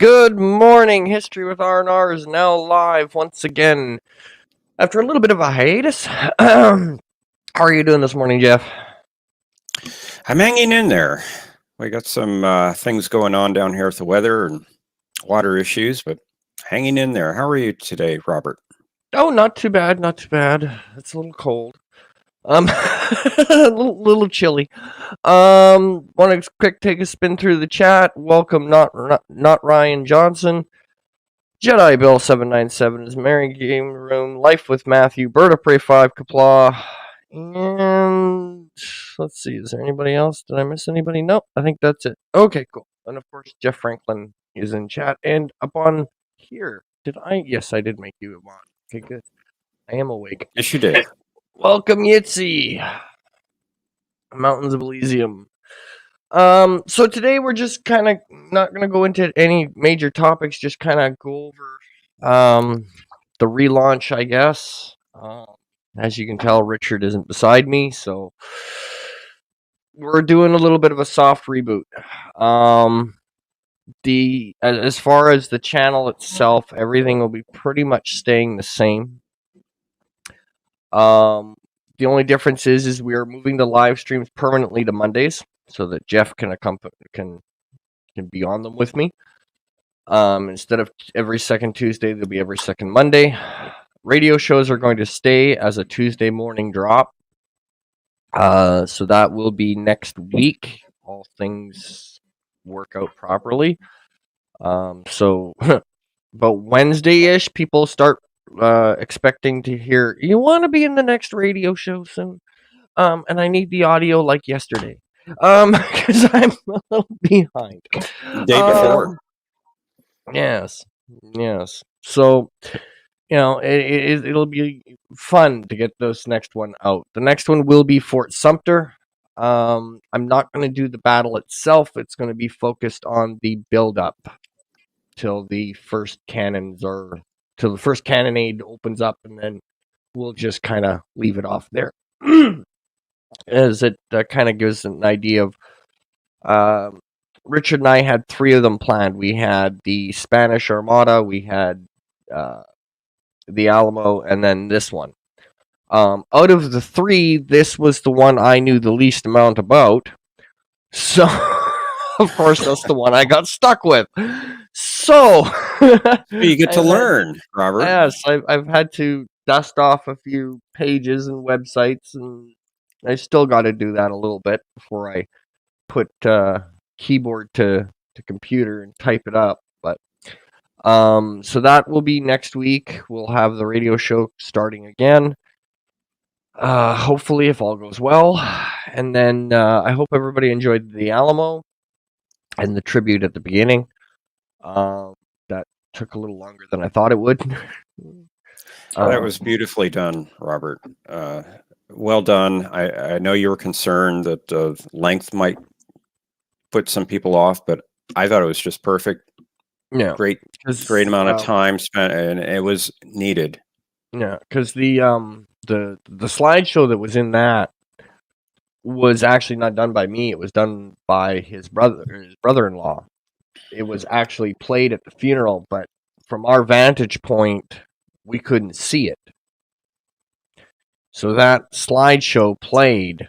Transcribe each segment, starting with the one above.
Good morning. History with R&R is now live once again after a little bit of a hiatus. How are you doing this morning, Jeff? I'm hanging in there. We got some things going on down here with the weather and water issues, but hanging in there. How are you today, Robert? Oh, not too bad, not too bad. It's a little cold. A little chilly. Want to quick take a spin through the chat. Welcome, not Ryan Johnson. Jedi Bill 797 is Mary Game Room. Life with Matthew. Berta Prey 5 Kapla. And let's see, is there anybody else? Did I miss anybody? Nope, I think that's it. Okay, cool. And of course, Jeff Franklin is in chat. And up on here, did I? Yes, I did make you a mod. Okay, good. I am awake. Yes, you did. Welcome, Yitzy. Mountains of Elysium. So today we're just kind of not going to go into any major topics, just kind of go over the relaunch, I guess. As you can tell, Richard isn't beside me, so we're doing a little bit of a soft reboot. As far as the channel itself, everything will be pretty much staying the same. The only difference is we are moving the live streams permanently to Mondays, so that Jeff can be on them with me. Instead of every second Tuesday, they'll be every second Monday. Radio shows are going to stay as a Tuesday morning drop. So that will be next week. All things work out properly. So, about Wednesday-ish, people start expecting to hear, you want to be in the next radio show soon? And I need the audio like yesterday. Because I'm a little behind. Day before. Yes. So, it'll be fun to get this next one out. The next one will be Fort Sumter. I'm not going to do the battle itself. It's going to be focused on the build-up till the first cannonade opens up, and then we'll just kind of leave it off there. As it kind of gives an idea of Richard and I had 3 of them planned. We had the Spanish Armada, we had the Alamo, and then this one. Out of the 3, this was the one I knew the least amount about. So, of course, that's the one I got stuck with. So, you get to learn, Robert. Yes, I've had to dust off a few pages and websites, and I still got to do that a little bit before I put keyboard to computer and type it up. But so that will be next week. We'll have the radio show starting again. Hopefully, if all goes well. And then I hope everybody enjoyed the Alamo and the tribute at the beginning. That took a little longer than I thought it would. That was beautifully done, Robert. Well done. I know you were concerned that length might put some people off, but I thought it was just perfect. Yeah, great amount of time spent, and it was needed. Yeah, because the slideshow that was in that was actually not done by me. It was done by his brother-in-law. It was actually played at the funeral, but from our vantage point, we couldn't see it. So that slideshow played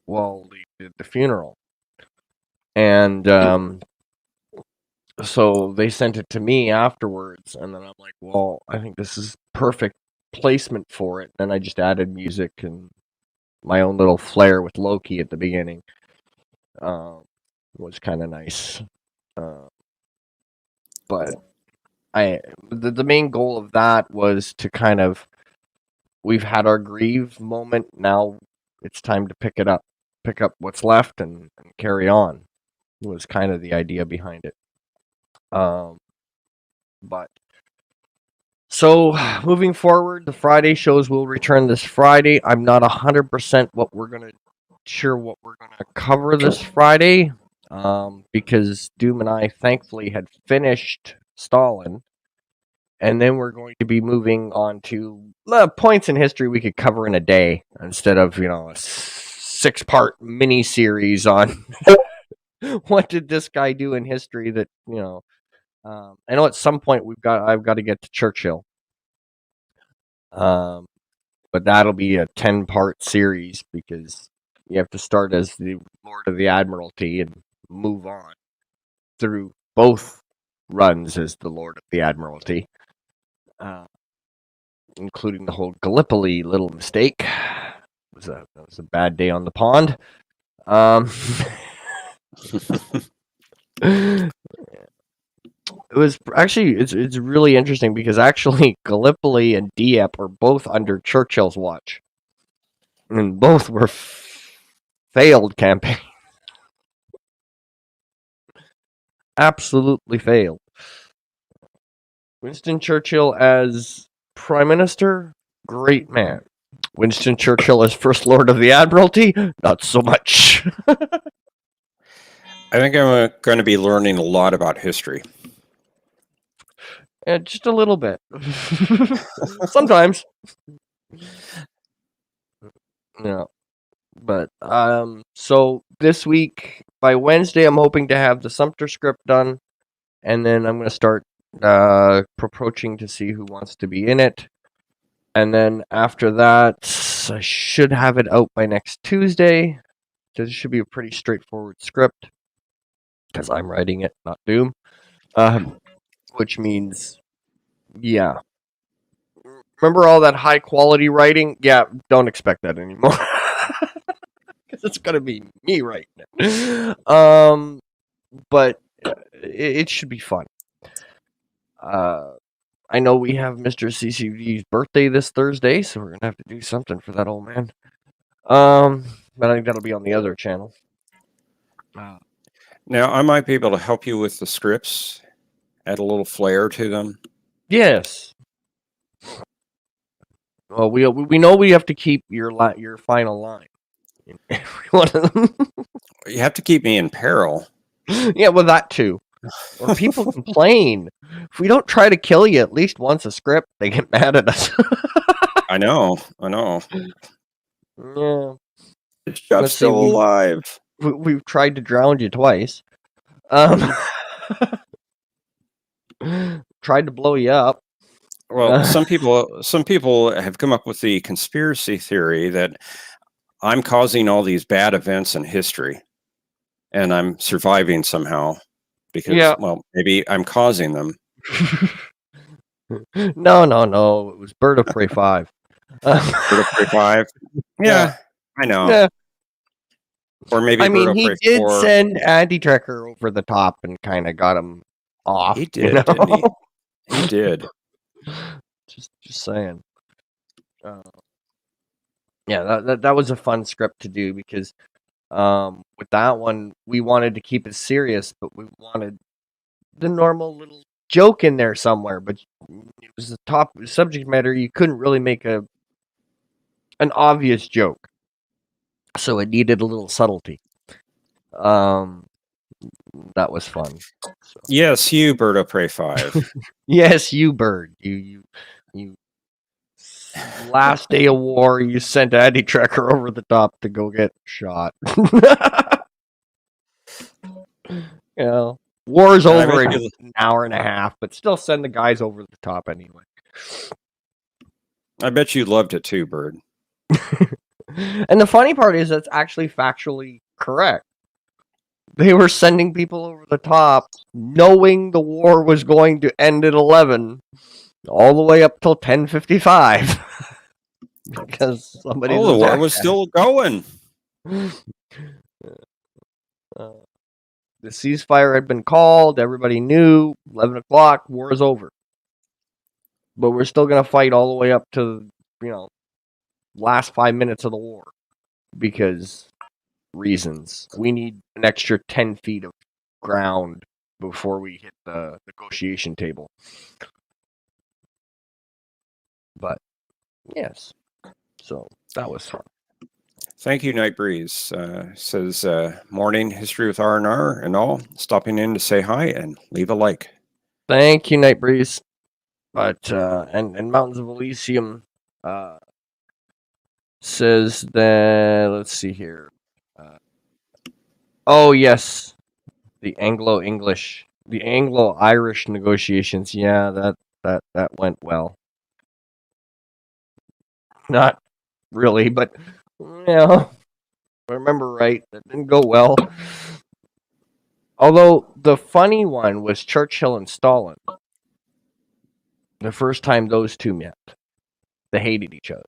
while the funeral. And so they sent it to me afterwards, and then I'm like, well, I think this is perfect placement for it. And I just added music and my own little flair with Loki at the beginning. Was kind of nice. But the main goal of that was to kind of, we've had our grieve moment. Now it's time to pick up what's left and carry on. Was kind of the idea behind it. But so moving forward, the Friday shows will return this Friday. I'm not 100% what we're gonna cover this Friday, because Doom and I thankfully had finished Stalin, and then we're going to be moving on to points in history we could cover in a day instead of a 6-part mini series on what did this guy do in history that I know at some point I've got to get to Churchill. But that'll be a 10-part series because you have to start as the Lord of the Admiralty and move on through both runs as the Lord of the Admiralty, including the whole Gallipoli little mistake. That was a bad day on the pond. It was actually it's really interesting because actually Gallipoli and Dieppe are both under Churchill's watch, and both were failed campaigns. Absolutely failed. Winston Churchill as Prime Minister, great man. Winston Churchill as First Lord of the Admiralty, not so much. I think I'm going to be learning a lot about history. Yeah, just a little bit. Sometimes. Yeah. But so this week by Wednesday I'm hoping to have the Sumter script done, and then I'm going to start approaching to see who wants to be in it. And then after that, I should have it out by next Tuesday. This should be a pretty straightforward script because I'm writing it, not Doom. Which means, yeah. Remember all that high quality writing? Yeah, don't expect that anymore. Because it's gonna be me writing it. But it should be fun. I know we have Mr. CCV's birthday this Thursday, so we're gonna have to do something for that old man. But I think that'll be on the other channel. Now, I might be able to help you with the scripts, add a little flair to them. Yes. Well, we know we have to keep your final line in every one of them. You have to keep me in peril. Yeah, well, that too. Or people complain. If we don't try to kill you at least once a script, they get mad at us. I know. Yeah. Jeff's still alive. We've tried to drown you twice. Tried to blow you up. Well, some people have come up with the conspiracy theory that I'm causing all these bad events in history, and I'm surviving somehow because, well, maybe I'm causing them. No. It was Bird of Prey 5. Bird of Prey 5? Yeah, I know. Yeah. Or maybe Bird of Prey 4. He did send Andy Trekker over the top and kind of got him off. He did, didn't he? He did. Just saying. Yeah, that was a fun script to do because with that one we wanted to keep it serious, but we wanted the normal little joke in there somewhere. But it was the top subject matter. You couldn't really make an obvious joke, so it needed a little subtlety. That was fun. So. Yes, you Bird of Prey 5. Yes, you Bird. You. Last day of war, you sent Andy Trekker over the top to go get shot. War's over in an hour and a half, but still send the guys over the top anyway. I bet you loved it too, Bird. And the funny part is that's actually factually correct. They were sending people over the top knowing the war was going to end at 11 all the way up till 10:55 because somebody the war was still going. The ceasefire had been called. Everybody knew 11 o'clock, war is over. But we're still going to fight all the way up to, last 5 minutes of the war because reasons. We need an extra 10 feet of ground before we hit the negotiation table. But, yes. So, that was fun. Thank you, Night Breeze. Says, morning history with R&R and all. Stopping in to say hi and leave a like. Thank you, Night Breeze. But, and Mountains of Elysium says that, let's see here. Oh, yes. The Anglo-English the Anglo-Irish negotiations, yeah, that went well. Not really, but if I remember right, that didn't go well. Although the funny one was Churchill and Stalin. The first time those two met, they hated each other.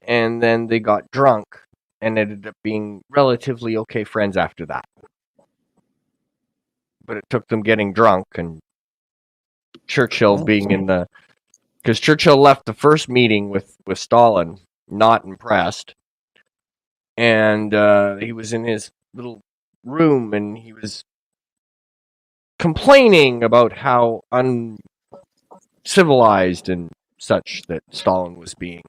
And then they got drunk and ended up being relatively okay friends after that. But it took them getting drunk and Churchill being in the... Because Churchill left the first meeting with Stalin not impressed. And he was in his little room and he was complaining about how uncivilized and such that Stalin was being.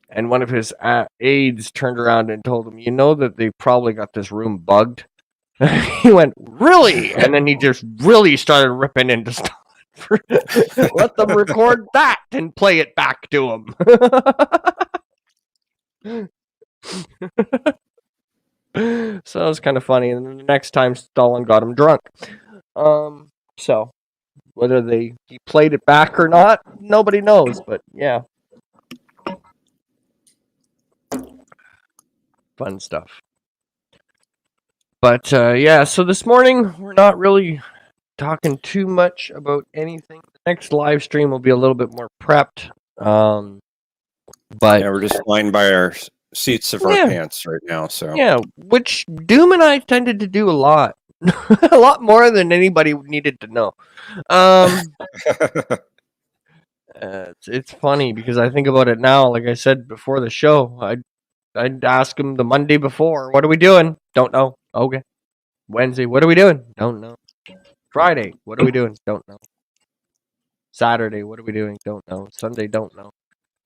And one of his aides turned around and told him, that they probably got this room bugged. He went, really? And then he just really started ripping into Stalin. Let them record that and play it back to him. So it was kind of funny. And then the next time Stalin got him drunk. So whether he played it back or not, nobody knows. But yeah. Fun stuff. But so this morning we're not really talking too much about anything. The next live stream will be a little bit more prepped. But yeah, we're just flying by our seats of our pants right now. So yeah, which Doom and I tended to do a lot. A lot more than anybody needed to know. It's funny because I think about it now. Like I said before the show, I'd ask him the Monday before, what are we doing? Don't know. Okay. Wednesday, what are we doing? Don't know. Friday, what are we doing? Don't know. Saturday, what are we doing? Don't know. Sunday, don't know.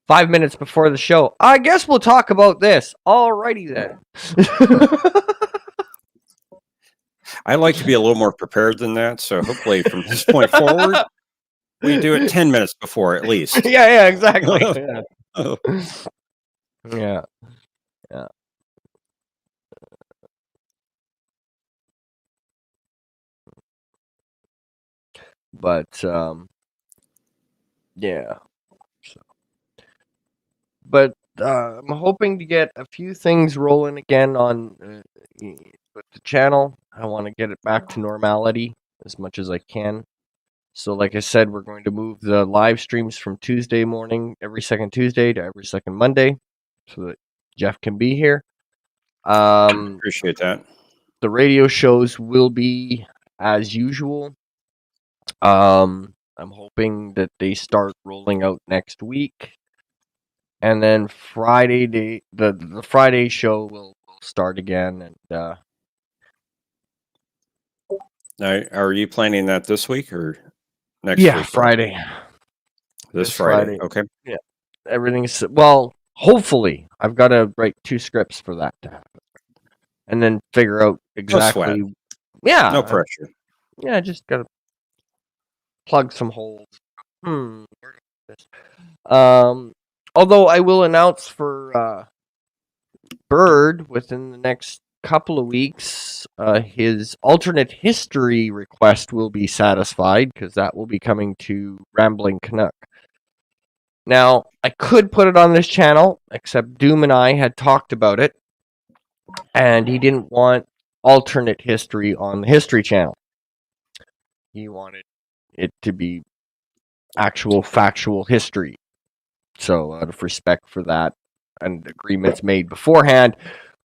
5 minutes before the show, I guess we'll talk about this. Alrighty then. I like to be a little more prepared than that, so hopefully from this point forward, we do it 10 minutes before at least. Yeah, exactly. Yeah. But yeah. But I'm hoping to get a few things rolling again on with the channel. I want to get it back to normality as much as I can. So like I said, we're going to move the live streams from Tuesday morning, every second Tuesday, to every second Monday, so that Jeff can be here. Appreciate that. The radio shows will be as usual. I'm hoping that they start rolling out next week. And then Friday, the Friday show will start again. And now, are you planning that this week or next week? Yeah, Friday. This Friday. Okay. Yeah. Everything's, well, hopefully. I've got to write 2 scripts for that to happen. And then figure out exactly. No sweat. Yeah. No pressure. Yeah, just got to plug some holes. Although I will announce for Bird within the next couple of weeks, his alternate history request will be satisfied because that will be coming to Rambling Canuck. Now, I could put it on this channel, except Doom and I had talked about it, and he didn't want alternate history on the History Channel. He wanted it to be actual factual history. So, out of respect for that and agreements made beforehand,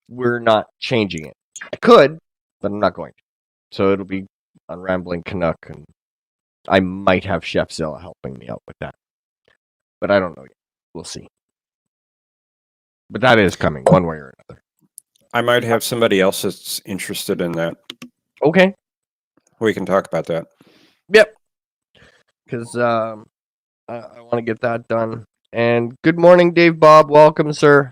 we're not changing it. I could, but I'm not going to. So it'll be on Rambling Canuck, and I might have Chef Zilla helping me out with that. But I don't know yet. We'll see. But that is coming one way or another. I might have somebody else that's interested in that. Okay. We can talk about that. Yep. Because I want to get that done. And good morning, Dave Bob. Welcome, sir.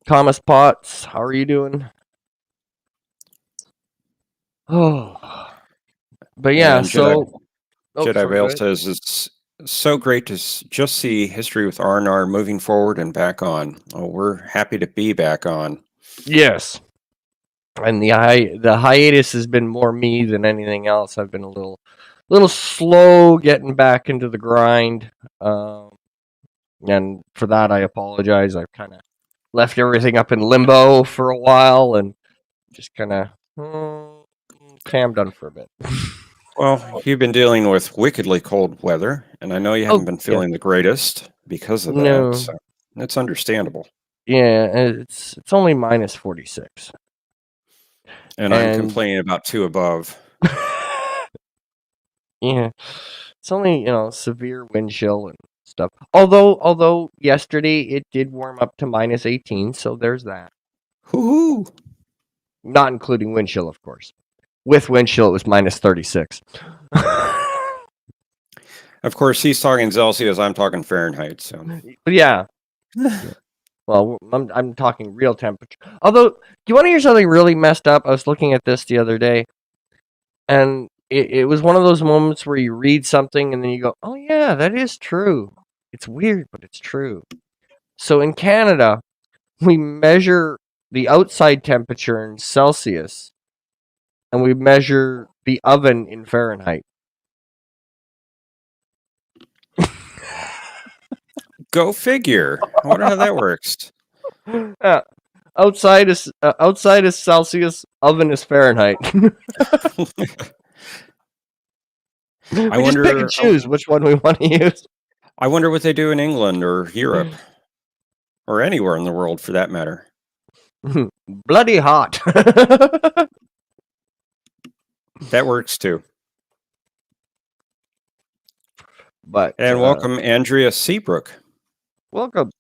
Thomas Potts, how are you doing? Oh. But yeah, and so... Jedi Vale says it's so great to just see History with R&R moving forward and back on. Oh, we're happy to be back on. Yes. And the hiatus has been more me than anything else. I've been a little slow getting back into the grind, and for that I apologize. I've kind of left everything up in limbo for a while and just kind of cammed on for a bit. Well, you've been dealing with wickedly cold weather, and I know you haven't been feeling the greatest because of that. No. So it's understandable. Yeah, it's only minus 46. And I'm complaining about 2 above. Yeah, it's only severe wind chill and stuff. Although yesterday it did warm up to minus 18, so there's that. Hoo-hoo! Not including wind chill, of course. With wind chill, it was minus 36. Of course, he's talking Celsius. I'm talking Fahrenheit. So yeah. Well, I'm talking real temperature. Although, do you want to hear something really messed up? I was looking at this the other day, and it was one of those moments where you read something and then you go, "Oh yeah, that is true." It's weird, but it's true. So in Canada, we measure the outside temperature in Celsius, and we measure the oven in Fahrenheit. Go figure. I wonder how that works. Outside is Celsius, oven is Fahrenheit. I We just wonder. pick and choose which one we want to use. I wonder what they do in England or Europe or anywhere in the world for that matter. Bloody hot. That works too. And welcome Andrea Seabrook. Welcome.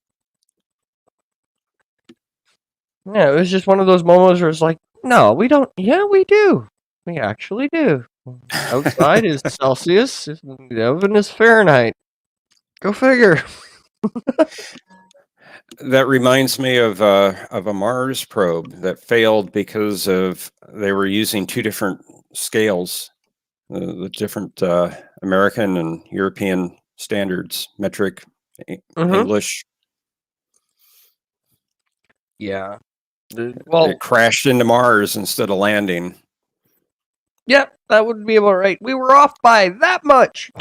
Yeah, it was just one of those moments where it's like, no, we don't. Yeah, we do. We actually do. Outside is Celsius. The oven is Fahrenheit. Go figure. That reminds me of a Mars probe that failed because they were using 2 different scales, the different American and European standards, metric, English. Yeah. It crashed into Mars instead of landing. Yep, that would be about right. We were off by that much.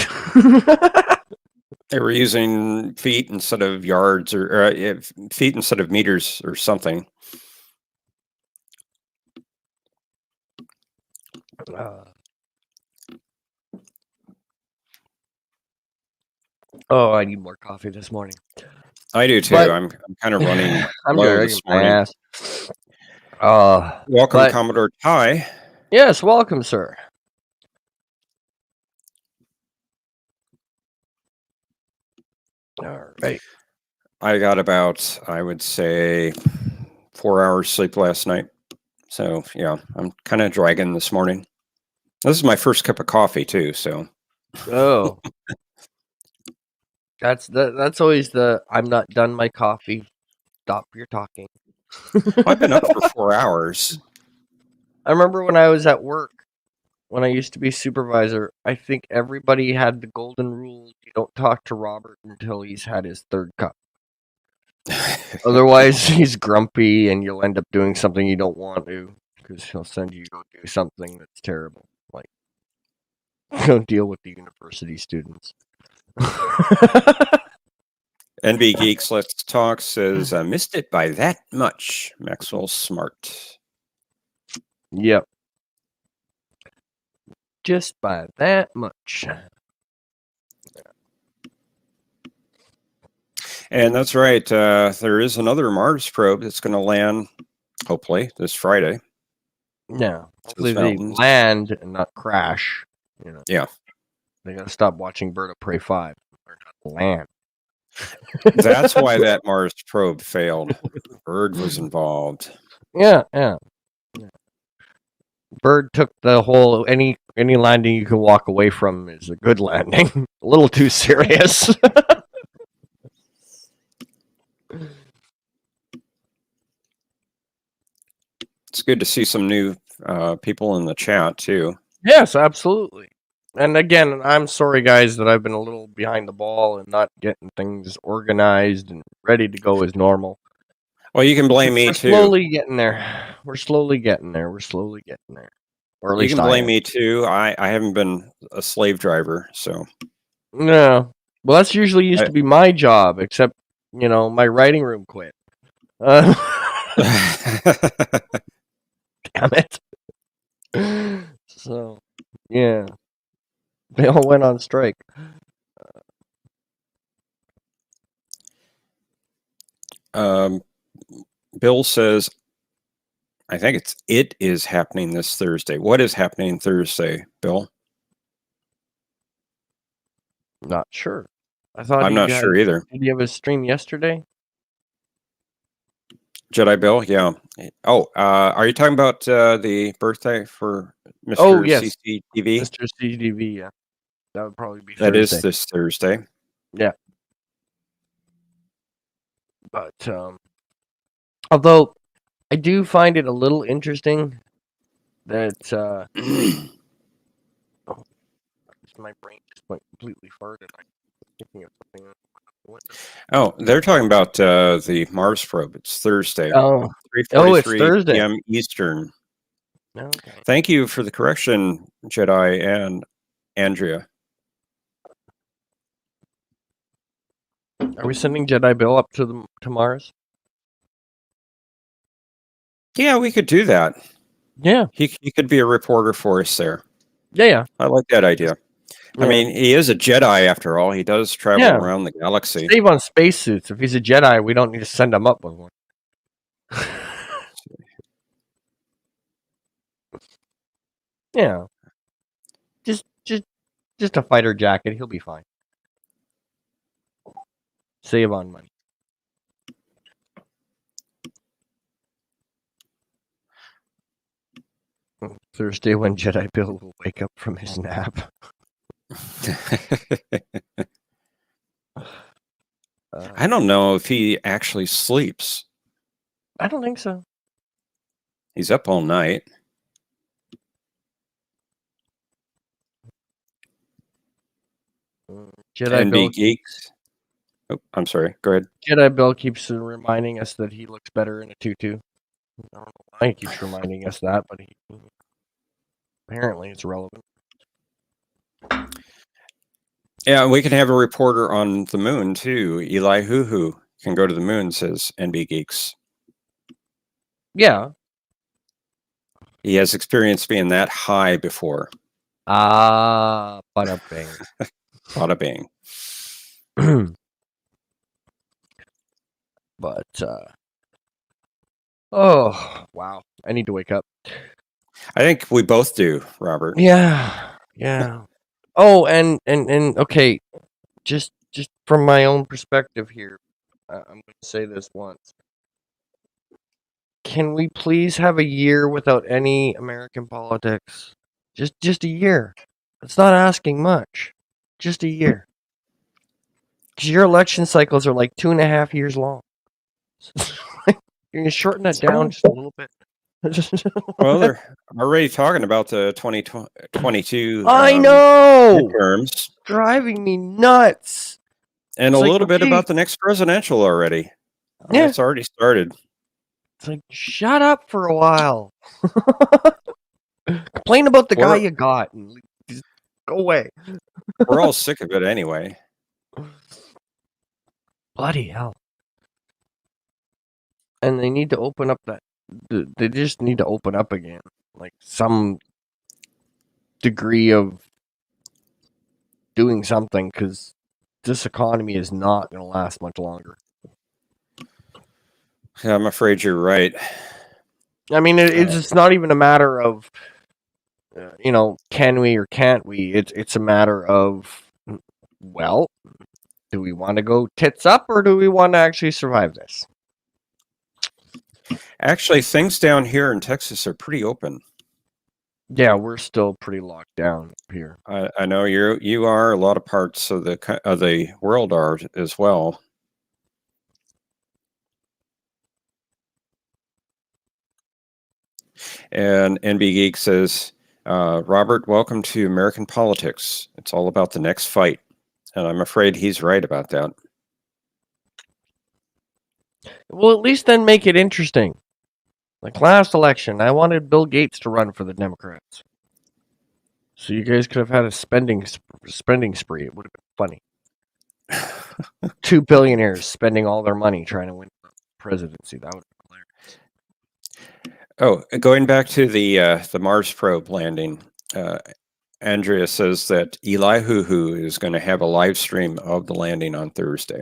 They were using feet instead of yards, or feet instead of meters, or something. I need more coffee this morning. I do too. I'm kind of running low this morning. Welcome, Commodore Ty. Yes, welcome, sir. All right. I got about, I would say, 4 hours sleep last night. So yeah, I'm kind of dragging this morning. This is my first cup of coffee too. So. Oh. That's always the I'm not done my coffee. Stop your talking. I've been up for 4 hours. I remember when I was at work, when I used to be supervisor, I think everybody had the golden rule: you don't talk to Robert until he's had his 3rd cup. Otherwise, he's grumpy, and you'll end up doing something you don't want to because he'll send you to go do something that's terrible, like go deal with the university students. NB Geeks Let's Talk says, I missed it by that much. Maxwell Smart. Yep. Just by that much. And that's right. There is another Mars probe that's going to land, hopefully, this Friday. Yeah. Hopefully they land and not crash. Yeah. They got to stop watching Bird of Prey 5. Learn how to land. That's why that Mars probe failed. Bird was involved. Yeah. Bird took the whole any landing you can walk away from is a good landing. A little too serious. It's good to see some new people in the chat too. Yes, absolutely. And again, I'm sorry, guys, that I've been a little behind the ball and not getting things organized and ready to go as normal. Well, you can blame me We're too. slowly getting there. We're slowly getting there. Or at You least can I blame am. me too. I haven't been a slave driver, so. No. Well, that's usually used I- to be my job, except, my writing room quit. Damn it. So, yeah. They all went on strike. Bill says, I think it is happening this Thursday. What is happening Thursday, Bill? Not sure. I thought I'm not sure either. Did you have a stream yesterday? Jedi Bill, yeah. Oh, are you talking about the birthday for Mr. Oh, yes. CCTV? Mr. CDV, yeah. That would probably be That Thursday. is this Thursday. Yeah. But, although I do find it a little interesting that, my brain just went completely farted. I'm thinking of something. Oh, they're talking about the Mars probe. It's Thursday. Oh, 3:43 it's Thursday. p.m. Eastern. Okay. Thank you for the correction, Jedi and Andrea. Are we sending Jedi Bill up to Mars? Yeah, we could do that. Yeah. He could be a reporter for us there. Yeah. I like that idea. Yeah. I mean, he is a Jedi after all. He does travel around the galaxy. Save on spacesuits. If he's a Jedi, we don't need to send him up with one. Yeah. Just a fighter jacket. He'll be fine. Save on money. Thursday when Jedi Bill will wake up from his nap. I don't know if he actually sleeps. I don't think so. He's up all night. Jedi NB Bill Geeks. Oh, I'm sorry. Go ahead. Jedi Bill keeps reminding us that he looks better in a tutu. I don't know why he keeps reminding us that, but apparently it's relevant. Yeah, we can have a reporter on the moon too. Eli Hoo can go to the moon, says NB Geeks. Yeah. He has experience being that high before. Bada bing. Bada bing. But, oh, wow. I need to wake up. I think we both do, Robert. Yeah. Oh, and okay, just from my own perspective here, I'm going to say this once. Can we please have a year without any American politics? Just a year. It's not asking much. Just a year. Because your election cycles are like 2.5 years long. You're going to shorten that down just a little bit. Well, they're already talking about the 2022 I know! midterms. Driving me nuts. And It's a like, little bit okay. about the next presidential already. Yeah. It's already started. It's like, shut up for a while. Complain about the guy you got and just go away. We're all sick of it anyway. Bloody hell. And they need to open up that. They just need to open up again. Like some degree of doing something, because this economy is not going to last much longer. Yeah, I'm afraid you're right. I mean, it's not even a matter of, can we or can't we? It's a matter of, well, do we want to go tits up or do we want to actually survive this? Actually, things down here in Texas are pretty open. Yeah, we're still pretty locked down here. I know you are. A lot of parts of the world are as well. And NB Geek says, Robert, welcome to American politics. It's all about the next fight. And I'm afraid he's right about that. Well, at least then make it interesting. Like last election, I wanted Bill Gates to run for the Democrats. So you guys could have had a spending spree. It would have been funny. 2 billionaires spending all their money trying to win the presidency. That would have been Oh, hilarious. going back to the Mars probe landing, Andrea says that Eli Hoo is going to have a live stream of the landing on Thursday.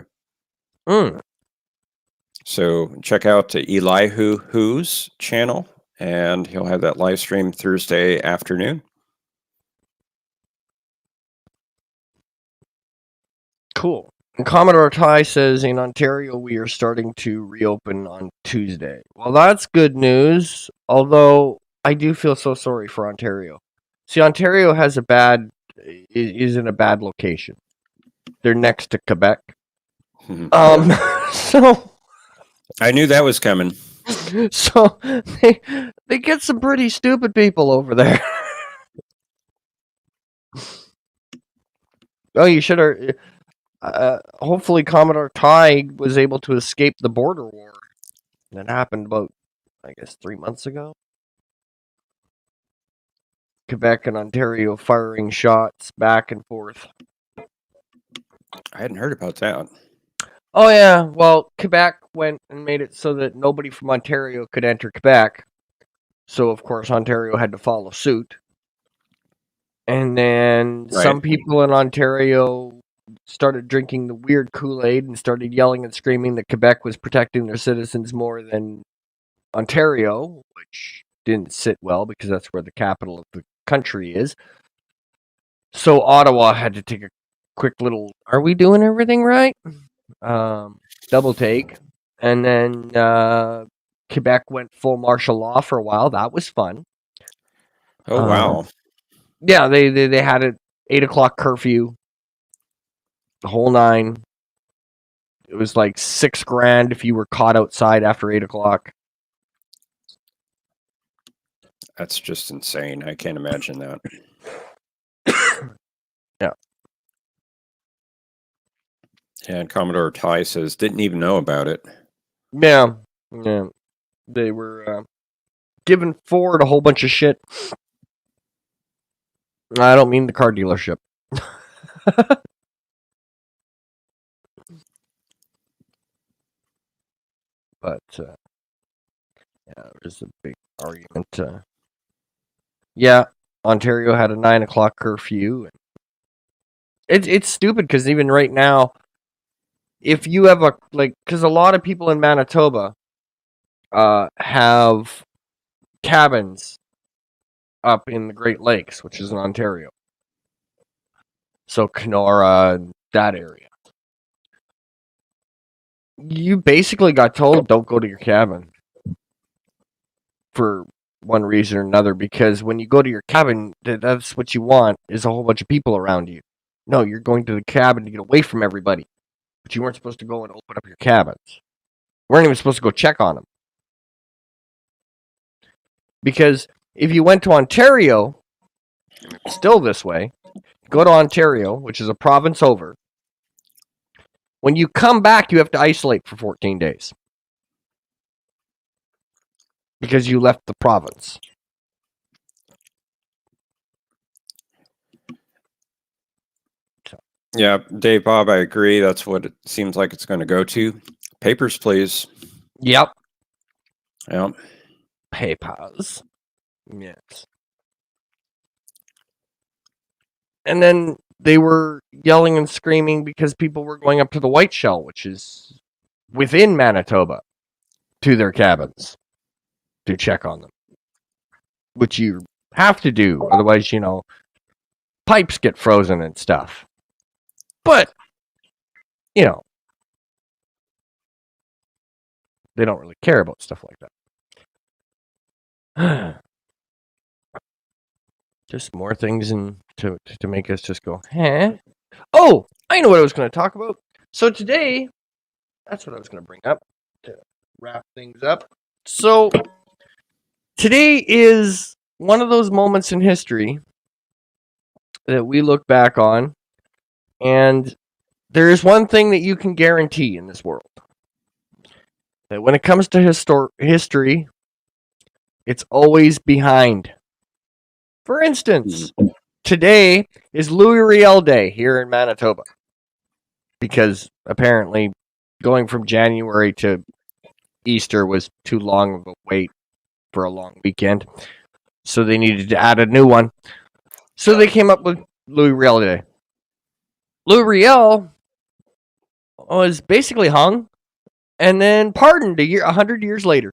So check out Eli Hoo's channel, and he'll have that live stream Thursday afternoon. Cool. And Commodore Ty says in Ontario we are starting to reopen on Tuesday. Well, that's good news. Although I do feel so sorry for Ontario. See, Ontario is in a bad location. They're next to Quebec. So I knew that was coming. So they get some pretty stupid people over there. Oh, you should have. Hopefully, Commodore Ty was able to escape the border war that happened about, I guess, 3 months ago. Quebec and Ontario firing shots back and forth. I hadn't heard about that. Oh, yeah. Well, Quebec went and made it so that nobody from Ontario could enter Quebec. So, of course, Ontario had to follow suit. And then some people in Ontario started drinking the weird Kool-Aid and started yelling and screaming that Quebec was protecting their citizens more than Ontario, which didn't sit well because that's where the capital of the country is. So Ottawa had to take a quick little, are we doing everything right? Double take. And then Quebec went full martial law for a while. That was fun. Oh, wow. Yeah, they had an 8 o'clock curfew. The whole 9. It was like $6,000 if you were caught outside after 8 o'clock. That's just insane. I can't imagine that. Yeah. And Commodore Ty says, didn't even know about it. Yeah. They were giving Ford a whole bunch of shit. I don't mean the car dealership. But yeah, there's a big argument. Yeah, Ontario had a 9 o'clock curfew. It's stupid because even right now, if you have because a lot of people in Manitoba have cabins up in the Great Lakes, which is in Ontario. So Kenora and that area. You basically got told don't go to your cabin for one reason or another, because when you go to your cabin, that's what you want is a whole bunch of people around you. No, you're going to the cabin to get away from everybody. But you weren't supposed to go and open up your cabins. You weren't even supposed to go check on them. Because if you went to Ontario, it's still this way, go to Ontario, which is a province over. When you come back, you have to isolate for 14 days. Because you left the province. Yeah, Dave, Bob, I agree. That's what it seems like it's going to go to. Papers, please. Yep. Yep. Papers. Yes. And then they were yelling and screaming because people were going up to the White Shell, which is within Manitoba, to their cabins to check on them. Which you have to do. Otherwise, pipes get frozen and stuff. But, they don't really care about stuff like that. Just more things to make us just go, huh? Oh, I know what I was going to talk about. So today, that's what I was going to bring up to wrap things up. So today is one of those moments in history that we look back on, and there is one thing that you can guarantee in this world. that when it comes to history, it's always behind. For instance, today is Louis Riel Day here in Manitoba. Because apparently going from January to Easter was too long of a wait for a long weekend. So they needed to add a new one. So they came up with Louis Riel Day. Louis Riel was basically hung and then pardoned 100 years later.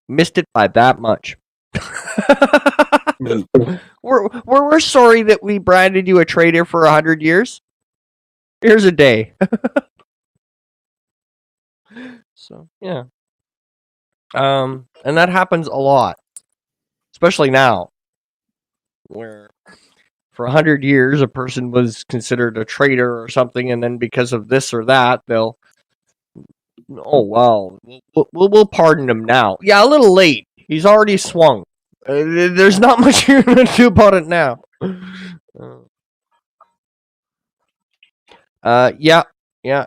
Missed it by that much. we're sorry that we branded you a traitor for 100 years. Here's a day. So, yeah. And that happens a lot. Especially now. Where for 100 years a person was considered a traitor or something, and then because of this or that, they'll, oh, wow, we'll pardon him now. Yeah, a little late. He's already swung. There's not much you're going to do about it now. Yeah,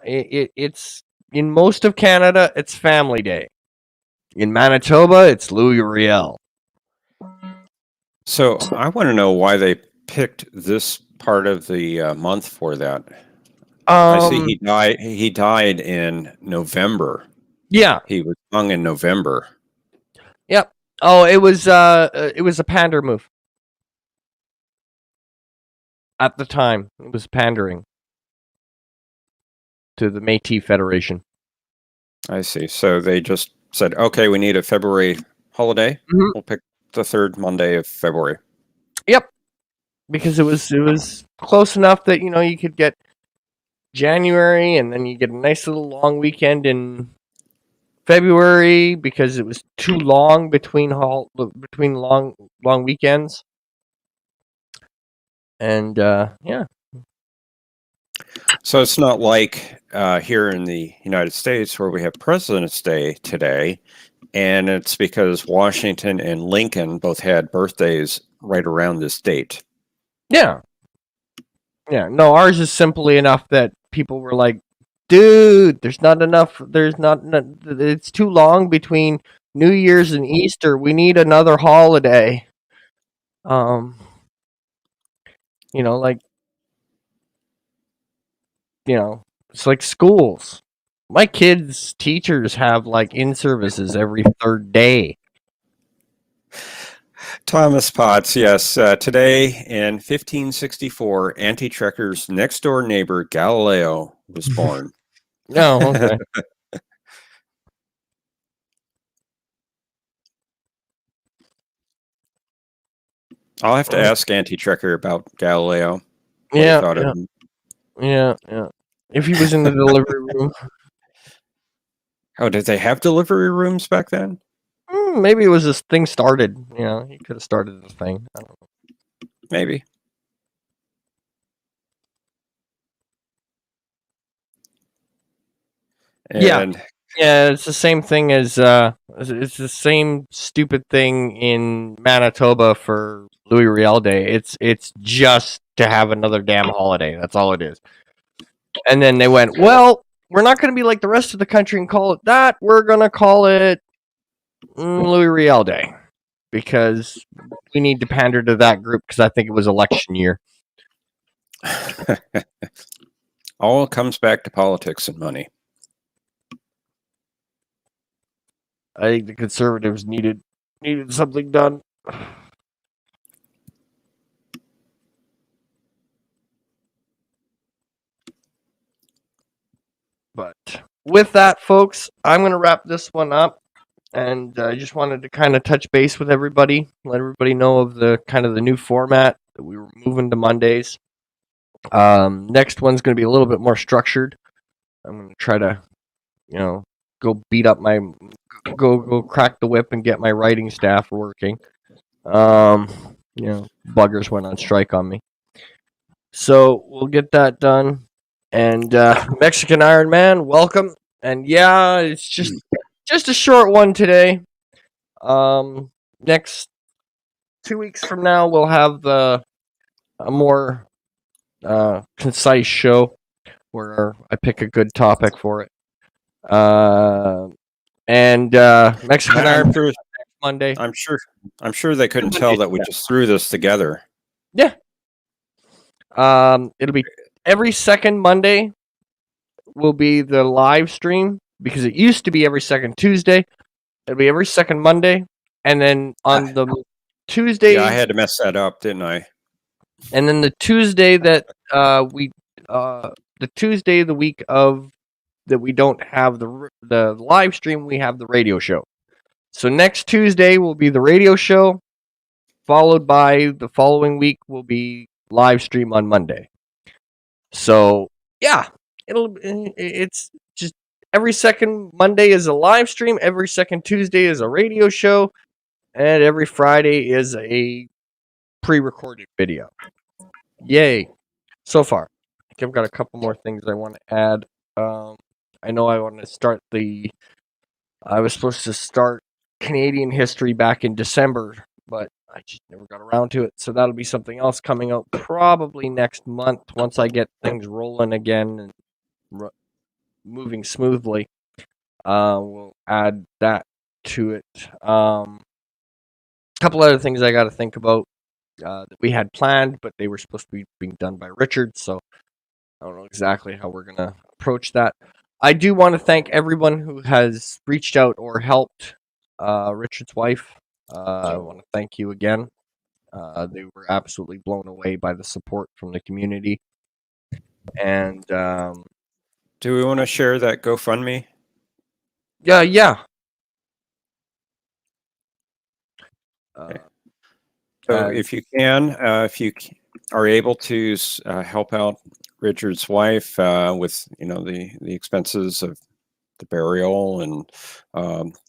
it's in most of Canada, it's Family Day. In Manitoba, it's Louis Riel. So I want to know why they picked this part of the month for that. I see he died in November. Yeah, he was hung in November. Yep. Oh, it was a pander move. At the time, it was pandering to the Métis Federation. I see. So they just said, okay, we need a February holiday. Mm-hmm. We'll pick the third Monday of February. Yep. Because it was close enough that, you could get January and then you get a nice little long weekend in February because it was too long between long weekends. And yeah. So it's not like here in the United States where we have President's Day today, and it's because Washington and Lincoln both had birthdays right around this date. Yeah. Yeah. No, ours is simply enough that people were like, dude, it's too long between New Year's and Easter. We need another holiday. It's like schools. My kids' teachers have like in-services every third day. Thomas Potts, yes. Today in 1564, Auntie Trekker's next-door neighbor, Galileo, was born. Oh, okay. I'll have to ask Auntie Trekker about Galileo. Yeah. If he was in the delivery room. Oh, did they have delivery rooms back then? Maybe it was this thing started. He could have started the thing. I don't know. Maybe. And yeah, it's the same thing as it's the same stupid thing in Manitoba for Louis Riel Day. It's just to have another damn holiday. That's all it is. And then they went, well, we're not going to be like the rest of the country and call it that. We're going to call it Louis Riel Day because we need to pander to that group because I think it was election year. All comes back to politics and money. I think the Conservatives needed something done. But with that, folks, I'm going to wrap this one up. And I just wanted to kind of touch base with everybody, let everybody know of the kind of the new format that we were moving to Mondays. Next one's going to be a little bit more structured. I'm going to try to, go beat up go crack the whip and get my writing staff working. Buggers went on strike on me. So we'll get that done. And Mexican Iron Man, welcome. And yeah, it's just a short one today. Next 2 weeks from now, we'll have a more concise show where I pick a good topic for it. And Mexican I'm Army sure, next Monday. I'm sure they couldn't tell that we just threw this together. Yeah. It'll be every second Monday will be the live stream, because it used to be every second Tuesday. It'll be every second Monday, and then on the Tuesday. Yeah, I had to mess that up, didn't I? And then the Tuesday that the Tuesday of the week of that we don't have the live stream, we have the radio show. So next Tuesday will be the radio show, followed by the following week will be live stream on Monday. So yeah, it's just every second Monday is a live stream, every second Tuesday is a radio show, and every Friday is a pre-recorded video. Yay! So far, I think I've got a couple more things I want to add. I know I want to start I was supposed to start Canadian history back in December, but I just never got around to it. So that'll be something else coming out probably next month once I get things rolling again and moving smoothly. We'll add that to it. A couple other things I got to think about that we had planned, but they were supposed to be being done by Richard, so I don't know exactly how we're going to approach that. I do want to thank everyone who has reached out or helped Richard's wife. I want to thank you again. They were absolutely blown away by the support from the community. And do we want to share that GoFundMe? Yeah. So if you are able to help out Richard's wife with the expenses of the burial and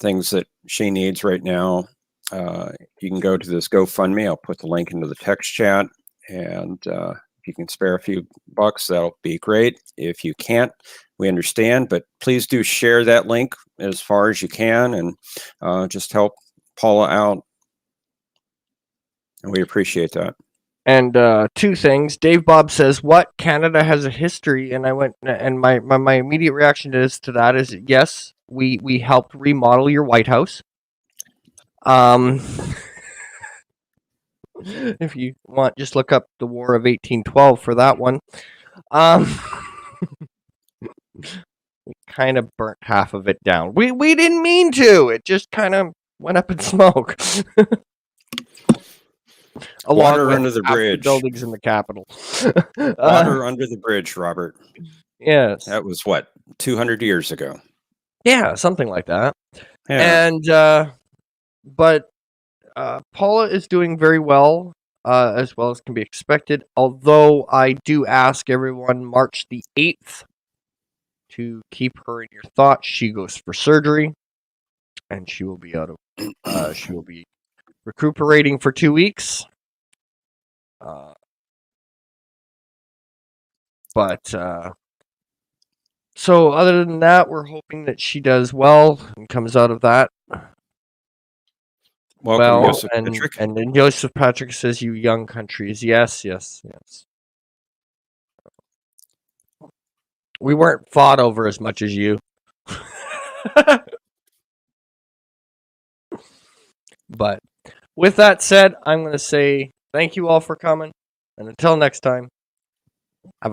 things that she needs right now, you can go to this GoFundMe. I'll put the link into the text chat, and if you can spare a few bucks, that'll be great. If you can't, we understand, but please do share that link as far as you can, and just help Paula out. And we appreciate that. And two things. Dave Bob says, "What? Canada has a history?" And I went, and my immediate reaction to that is, yes, we helped remodel your White House. If you want, just look up the War of 1812 for that one. We kind of burnt half of it down. We didn't mean to. It just kind of went up in smoke. Water under the bridge. Buildings in the Capitol. Water under the bridge, Robert. Yes. That was what, 200 years ago? Yeah, something like that. Yeah. And but Paula is doing very well as can be expected. Although I do ask everyone March the 8th to keep her in your thoughts. She goes for surgery, and she will be she will be recuperating for 2 weeks. So other than that, we're hoping that she does well and comes out of that. Welcome, Joseph Patrick. And then Joseph Patrick says, "You young countries." Yes. We weren't fought over as much as you. But with that said, I'm going to say thank you all for coming. And until next time, have a good